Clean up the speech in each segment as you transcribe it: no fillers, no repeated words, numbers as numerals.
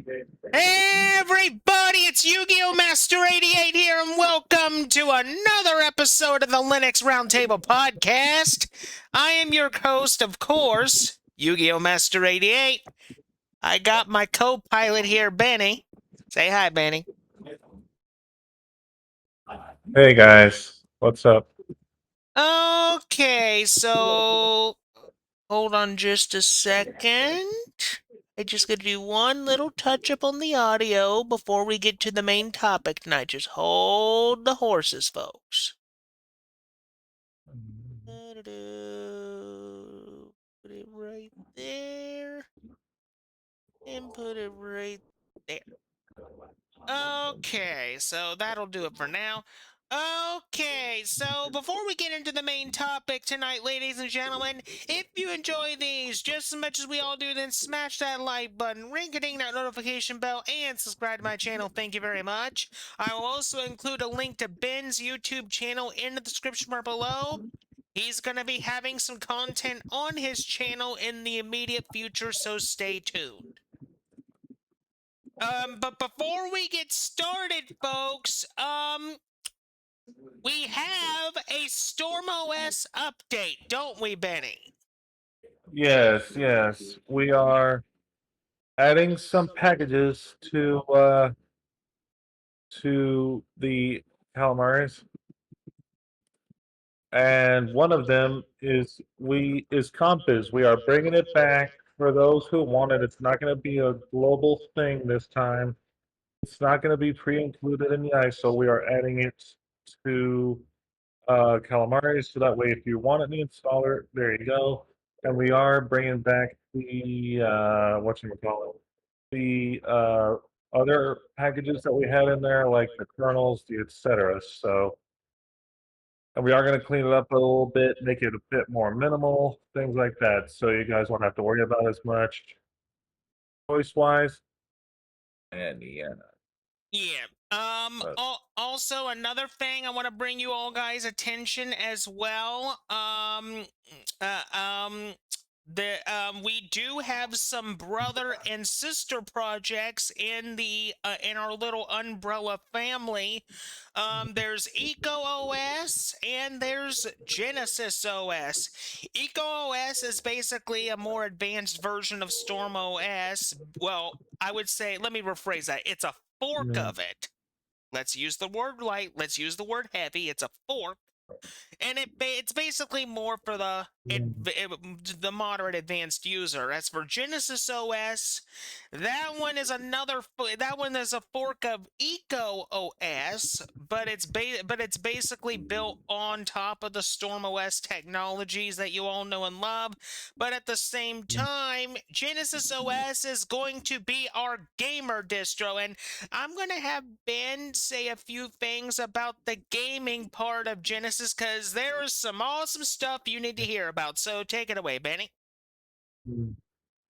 Hey everybody, it's Yu-Gi-Oh! Master 88 here, and welcome to another episode of the Linux Roundtable podcast. I am your host, of course, Yu-Gi-Oh! Master 88. I got my co-pilot here, Benny. Say hi, Benny. Hey guys, what's up? Okay, so hold on just a second. I just gotta do one little touch up on the audio before we get to the main topic tonight. Just hold the horses, folks. Put it right there. And put it right there. Okay, so that'll do it for now. Okay, so before we get into the main topic tonight, ladies and gentlemen, if you enjoy these just as much as we all do, then smash that like button, ring-a-ding that notification bell, and subscribe to my channel. Thank you very much. I will also include a link to Ben's YouTube channel in the description bar below. He's going to be having some content on his channel in the immediate future, so stay tuned. But before we get started, folks, we have a StormOS update, don't we, Benny? Yes, we are adding some packages to the calamaris, and one of them is Compass. We are bringing it back for those who want it. It's not going to be a global thing this time. It's not going to be pre-included in the ISO. We are adding it to calamaris, so that way, if you want it in the installer, there you go. And we are bringing back the whatchamacallit, the other packages that we had in there, like the kernels, the etc. So, and we are going to clean it up a little bit, make it a bit more minimal, things like that. So you guys won't have to worry about as much choice wise. And yeah, Yeah. but, Also another thing I want to bring you all guys' attention as well. Uh, um, we do have some brother and sister projects in our little umbrella family. There's EcoOS and there's Genesis OS. EcoOS is basically a more advanced version of StormOS. Well, I would say, let me rephrase that. It's a fork mm, of it. Let's use the word light. Let's use the word heavy. It's a fork, and it's basically more for mm, the moderate advanced user. As for Genesis OS, that one is a fork of Eco OS, but it's basically built on top of the Storm OS technologies that you all know and love. But at the same mm. time, Genesis OS is going to be our gamer distro, and I'm going to have Ben say a few things about the gaming part of Genesis because there is some awesome stuff you need to hear about. So take it away, Benny. Mm.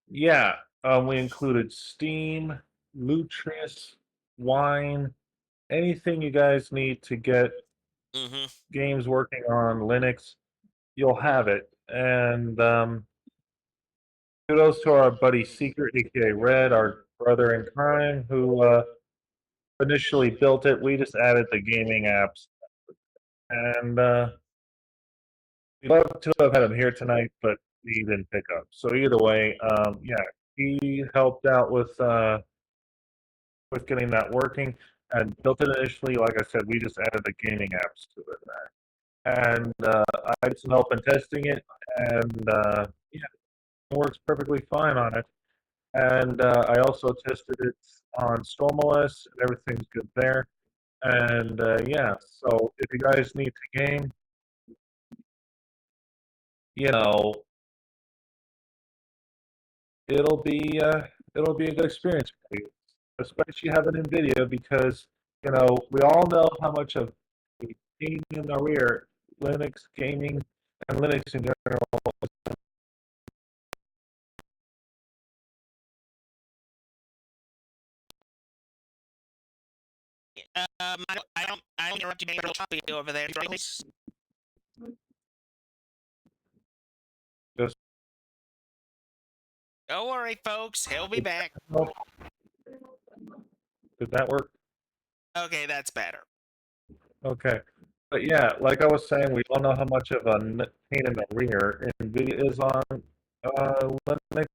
Yeah, we included Steam, Lutris, Wine, anything you guys need to get Mm-hmm. games working on Linux, you'll have it. And kudos to our buddy Secret, aka Red, our brother in crime, who initially built it. We just added the gaming apps, and we'd love to have had him here tonight, but he didn't pick up. So either way, yeah, he helped out with getting that working and built it initially. Like I said, we just added the gaming apps to it. And I did some help in testing it, and yeah, it works perfectly fine on it. And I also tested it on StormOS, and everything's good there. And yeah, so if you guys need to game, you know, it'll be a good experience for you, especially having NVIDIA, because we all know how much of a pain in the rear Linux gaming and Linux in general. I don't interrupt you, Benny. Copy over there. Just Don't worry, folks. He'll be back. Did that work? Okay, that's better. Okay. But yeah, like I was saying, we all know how much of a pain in the rear NVIDIA is on Linux.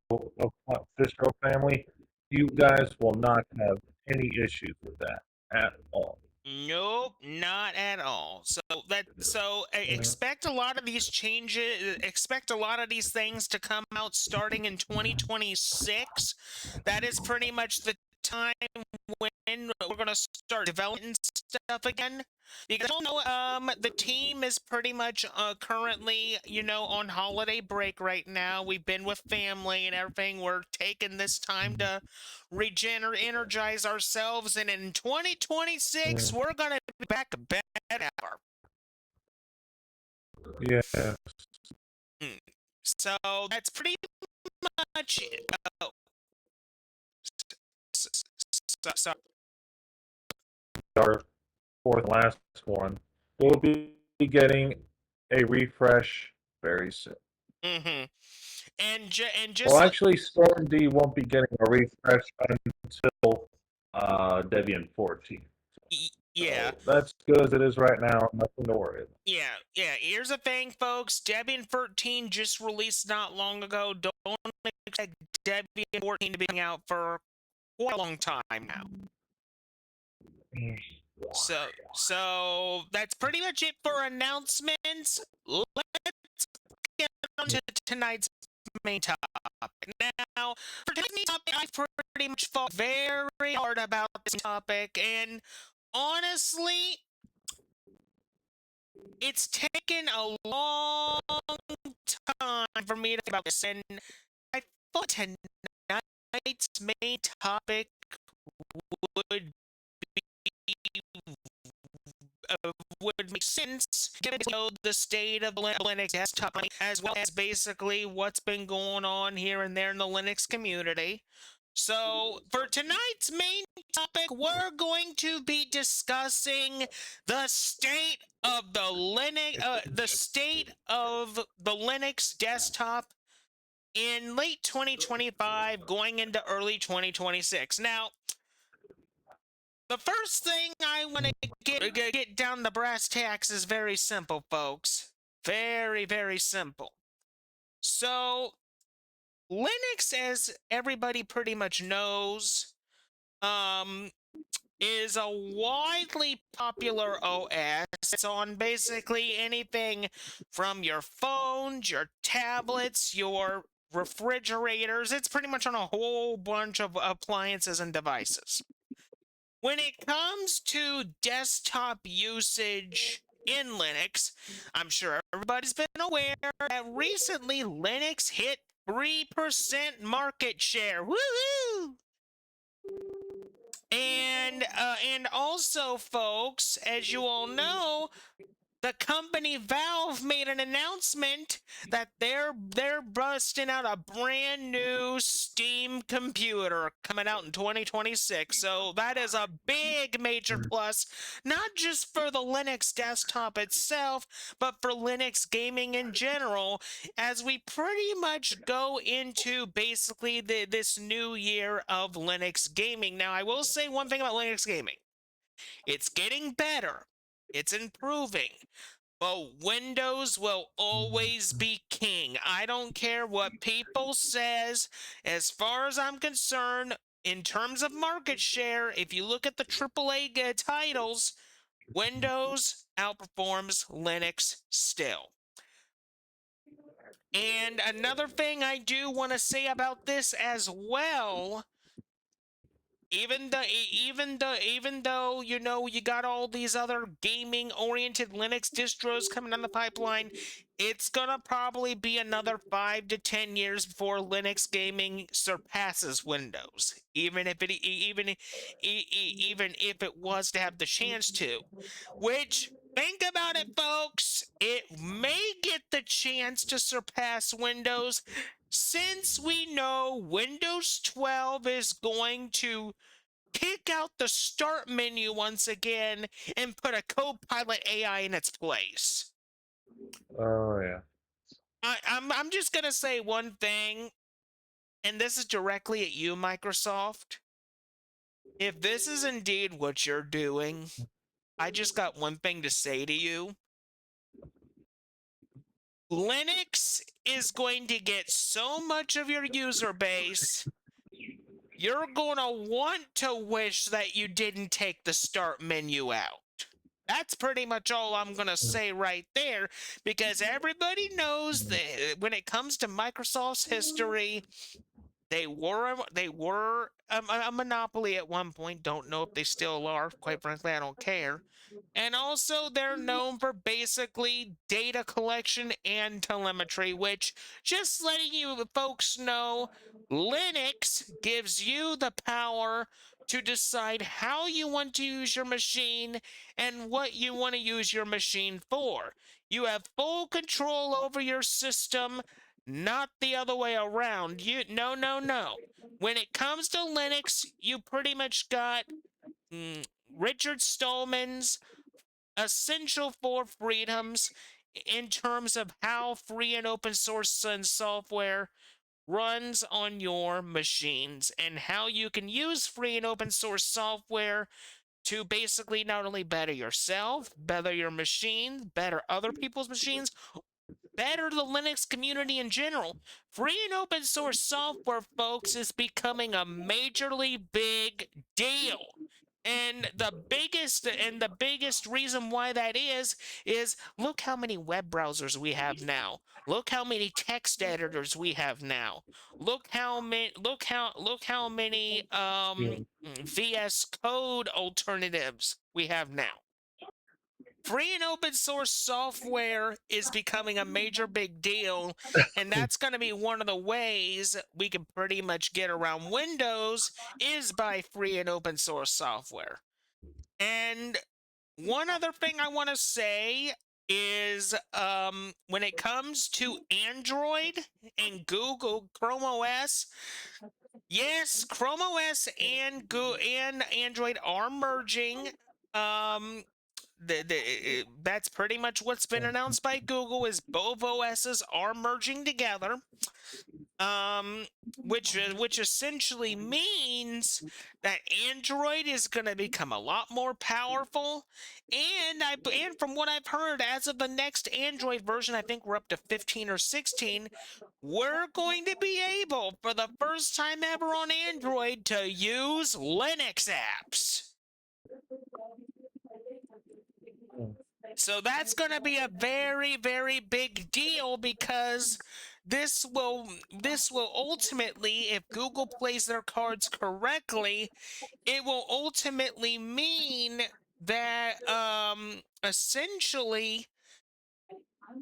Well, of distro family, you guys will not have any issues with that at all. Nope, not at all. Yeah. Expect a lot of these changes, expect a lot of these things to come out starting in 2026. That is pretty much the time when we're going to start developing stuff again. Because I don't know, the team is pretty much currently, on holiday break right now. We've been with family and everything. We're taking this time to regenerate, energize ourselves, and in 2026, Mm, we're gonna be back better. yeah. Mm. So that's pretty much it. Oh, so, Our fourth and last one. We'll be getting a refresh very soon. mm-hmm. And Well, just actually, Storm D won't be getting a refresh until Debian 14. yeah. So that's good as it is right now. Nothing to worry about. Yeah. Here's the thing, folks. Debian 13 just released not long ago. Don't expect Debian 14 to be out for quite a long time now. So that's pretty much it for announcements. Let's get on to tonight's main topic. Now, for tonight's main topic, I pretty much fought very hard about this topic, and honestly, it's taken a long time for me to think about this, and I thought tonight's main topic would would make sense given the state of the Linux desktop, as well as basically what's been going on here and there in the Linux community. So, for tonight's main topic, we're going to be discussing the state of the state of the Linux desktop in late 2025, going into early 2026. Now, the first thing I want to get down the brass tacks is very simple, folks. Very, very simple. So, Linux, as everybody pretty much knows, um, is a widely popular OS. It's on basically anything from your phones, your tablets, your refrigerators. It's pretty much on a whole bunch of appliances and devices. When it comes to desktop usage in Linux, I'm sure everybody's been aware that recently Linux hit 3% market share. Woohoo! And also, folks, as you all know, the company Valve made an announcement that they're busting out a brand new Steam computer coming out in 2026. So that is a big major plus, not just for the Linux desktop itself, but for Linux gaming in general, as we pretty much go into basically this new year of Linux gaming. Now, I will say one thing about Linux gaming. It's getting better. It's improving. But Windows will always be king. I don't care what people says. As far as I'm concerned, in terms of market share, if you look at the AAA titles, Windows outperforms Linux still. And another thing I do want to say about this as well, even though you got all these other gaming oriented Linux distros coming down the pipeline, it's gonna probably be another 5 to 10 years before Linux gaming surpasses Windows, even if it was to have the chance to. Which, think about it, folks, it may get the chance to surpass Windows, since we know Windows 12 is going to kick out the start menu once again and put a Copilot AI in its place. Oh yeah. I'm just gonna say one thing, and this is directly at you, Microsoft. If this is indeed what you're doing, I just got one thing to say to you. Linux is going to get so much of your user base, you're going to want to wish that you didn't take the start menu out. That's pretty much all I'm going to say right there, because everybody knows that when it comes to Microsoft's history, they were a monopoly at one point. Don't know if they still are. Quite frankly, I don't care. And also, they're known for basically data collection and telemetry, which, just letting you folks know, Linux gives you the power to decide how you want to use your machine and what you want to use your machine for. You have full control over your system, not the other way around. No. When it comes to Linux, you pretty much got Richard Stallman's essential four freedoms in terms of how free and open source and software runs on your machines, and how you can use free and open source software to basically not only better yourself, better your machine, better other people's machines, better the Linux community in general. Free and open source software, folks, is becoming a majorly big deal. And the biggest reason why that is look how many web browsers we have now. Look how many text editors we have now. Look how many VS Code alternatives we have now. Free and open source software is becoming a major big deal, and that's going to be one of the ways we can pretty much get around Windows, is by free and open source software. And one other thing I want to say is when it comes to Android and Google Chrome OS, yes, Chrome OS and Android are merging. Um, that's pretty much what's been announced by Google, is both OSs are merging together. Um, which essentially means that Android is going to become a lot more powerful, and from what I've heard, as of the next Android version, I think we're up to 15 or 16. We're going to be able, for the first time ever on Android, to use Linux apps. So that's going to be a very, very big deal, because this will ultimately, if Google plays their cards correctly, it will ultimately mean that essentially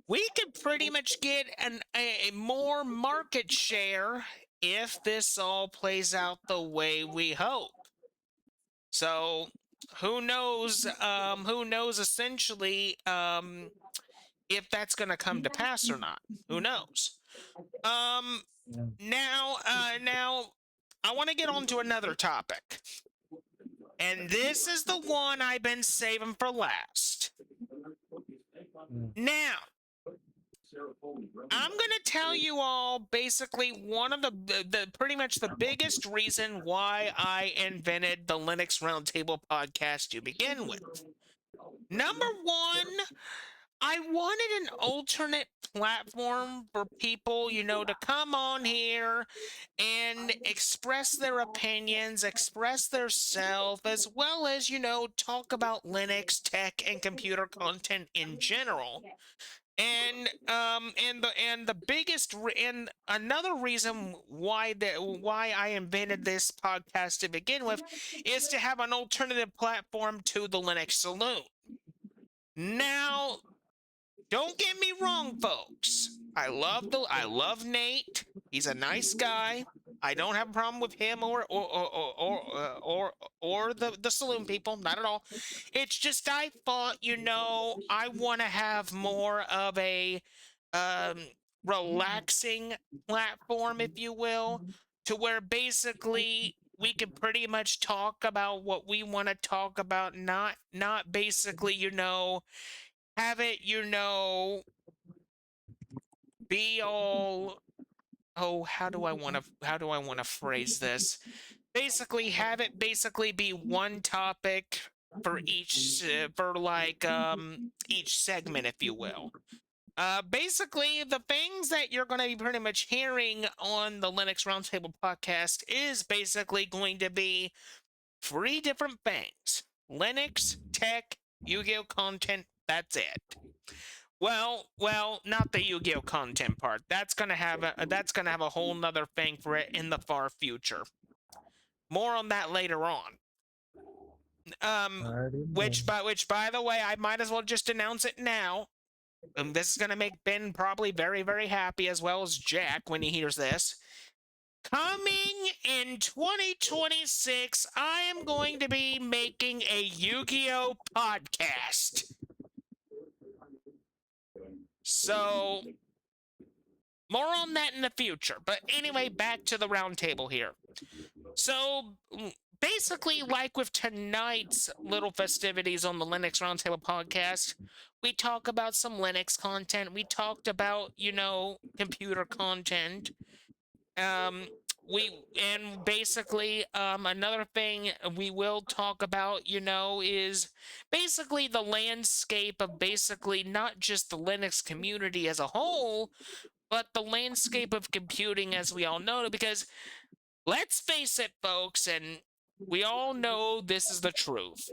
we could pretty much get a more market share if this all plays out the way we hope. So who knows? Who knows? Essentially, if that's going to come to pass or not. Who knows? Um, now, I want to get on to another topic, and this is the one I've been saving for last. Now, I'm going to tell you all basically one of the pretty much the biggest reason why I invented the Linux Roundtable podcast to begin with. Number one, I wanted an alternate platform for people, to come on here and express their opinions, express their self, as well as, talk about Linux, tech, and computer content in general. And another reason why I invented this podcast to begin with is to have an alternative platform to the Linux Saloon. Now, don't get me wrong, folks. I love Nate. He's a nice guy. I don't have a problem with him or the saloon people, not at all. It's just I thought, I want to have more of a relaxing platform, if you will, to where basically we can pretty much talk about what we want to talk about, not basically, have it, be all, oh, how do I want to phrase this? basically have it basically be one topic for each for like each segment, if you will. Basically, the things that you're going to be pretty much hearing on the Linux Roundtable podcast is basically going to be three different things: Linux, tech, Yu-Gi-Oh content. That's it. Well, not the Yu-Gi-Oh content part. That's gonna have a whole nother thing for it in the far future. More on that later on. Um, Alrighty which then. by the way, I might as well just announce it now. This is gonna make Ben probably very very happy, as well as Jack when he hears this. Coming in 2026, I am going to be making a Yu-Gi-Oh podcast. So more on that in the future. But anyway, back to the roundtable here. So basically, like with tonight's little festivities on the Linux Roundtable podcast, we talk about some Linux content. We talked about, computer content. Um, we and basically another thing we will talk about, is basically the landscape of basically not just the Linux community as a whole, but the landscape of computing as we all know, because let's face it, folks, and we all know this is the truth.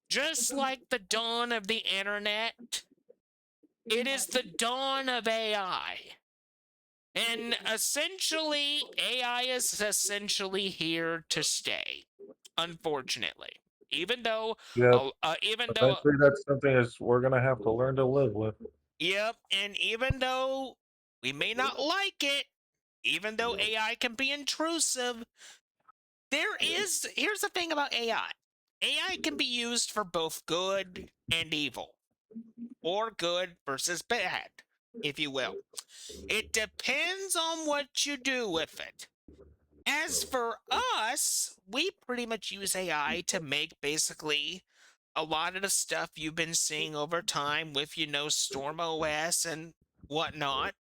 Just like the dawn of the internet, it is the dawn of AI. And essentially, AI is essentially here to stay, unfortunately. Even though, Yep. even though, Eventually, that's something is we're gonna have to learn to live with. yep, and even though we may not like it, even though AI can be intrusive, here's the thing about AI. AI can be used for both good and evil, or good versus bad, if you will. It depends on what you do with it. As for us, we pretty much use AI to make basically a lot of the stuff you've been seeing over time with, Storm OS and whatnot.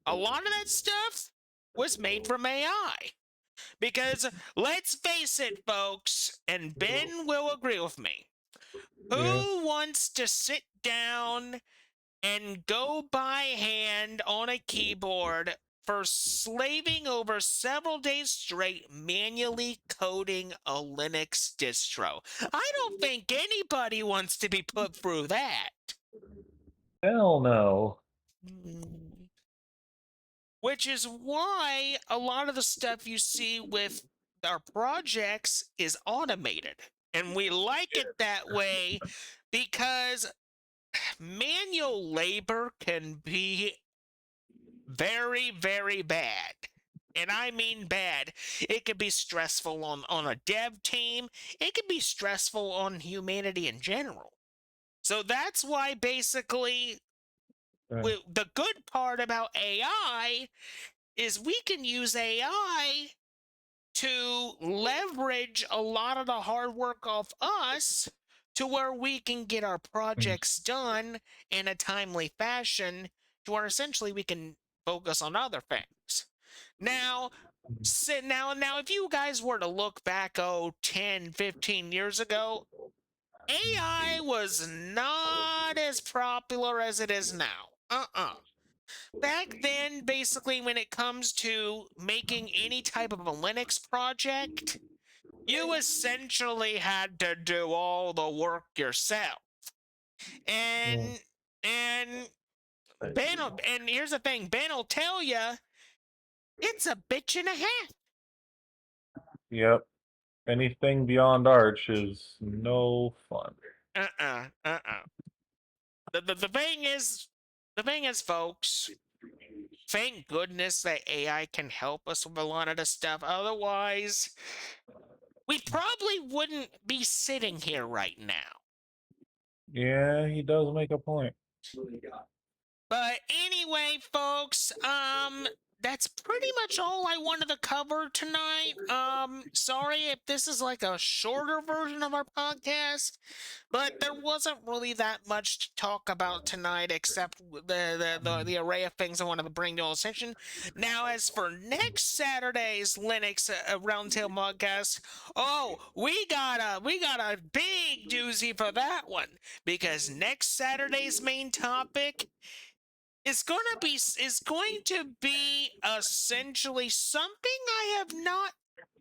A lot of that stuff was made from AI. Because let's face it, folks, and Ben will agree with me. Yeah. Who wants to sit down and go by hand on a keyboard for slaving over several days straight manually coding a Linux distro? I don't think anybody wants to be put through that. Hell no. Hmm. Which is why a lot of the stuff you see with our projects is automated. And we like it that way because manual labor can be very, very bad. And I mean bad. It can be stressful on a dev team. It can be stressful on humanity in general. So that's why basically Right. the good part about AI is we can use AI to leverage a lot of the hard work of us to where we can get our projects done in a timely fashion to where essentially we can focus on other things. Now, if you guys were to look back, 10, 15 years ago, AI was not as popular as it is now. Back then, basically, when it comes to making any type of a Linux project, you essentially had to do all the work yourself. Mm. And and and here's the thing, Ben will tell you it's a bitch and a half. Yep. Anything beyond Arch is no fun. Uh-uh. The thing is, folks, thank goodness that AI can help us with a lot of the stuff. Otherwise, we probably wouldn't be sitting here right now. Yeah, he does make a point. But anyway, folks, that's pretty much all I wanted to cover tonight. Sorry if this is like a shorter version of our podcast, but there wasn't really that much to talk about tonight except the array of things I wanted to bring to your attention. Now, as for next Saturday's Linux Roundtable podcast, oh, we got a big doozy for that one, because next Saturday's main topic is going to be essentially something I have not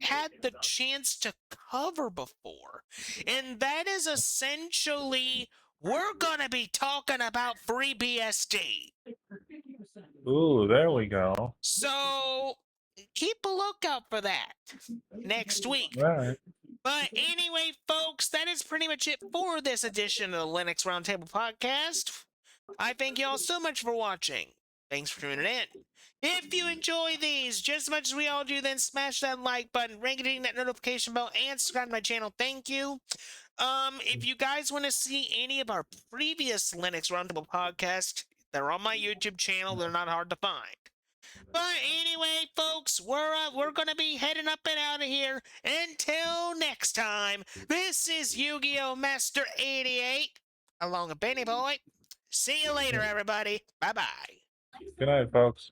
had the chance to cover before. And that is essentially, we're going to be talking about FreeBSD. Ooh, there we go. So keep a lookout for that next week. All right. But anyway, folks, that is pretty much it for this edition of the Linux Roundtable podcast. I thank you all so much for watching. Thanks for tuning in. If you enjoy these just as much as we all do, then smash that like button, ring that notification bell, and subscribe to my channel. Thank you. If you guys want to see any of our previous Linux Roundtable podcasts, they're on my YouTube channel. They're not hard to find. But anyway, folks, we're gonna be heading up and out of here. Until next time, this is Yu-Gi-Oh! Master 88, along with Benny Boy. See you later, everybody. Bye-bye. Good night, folks.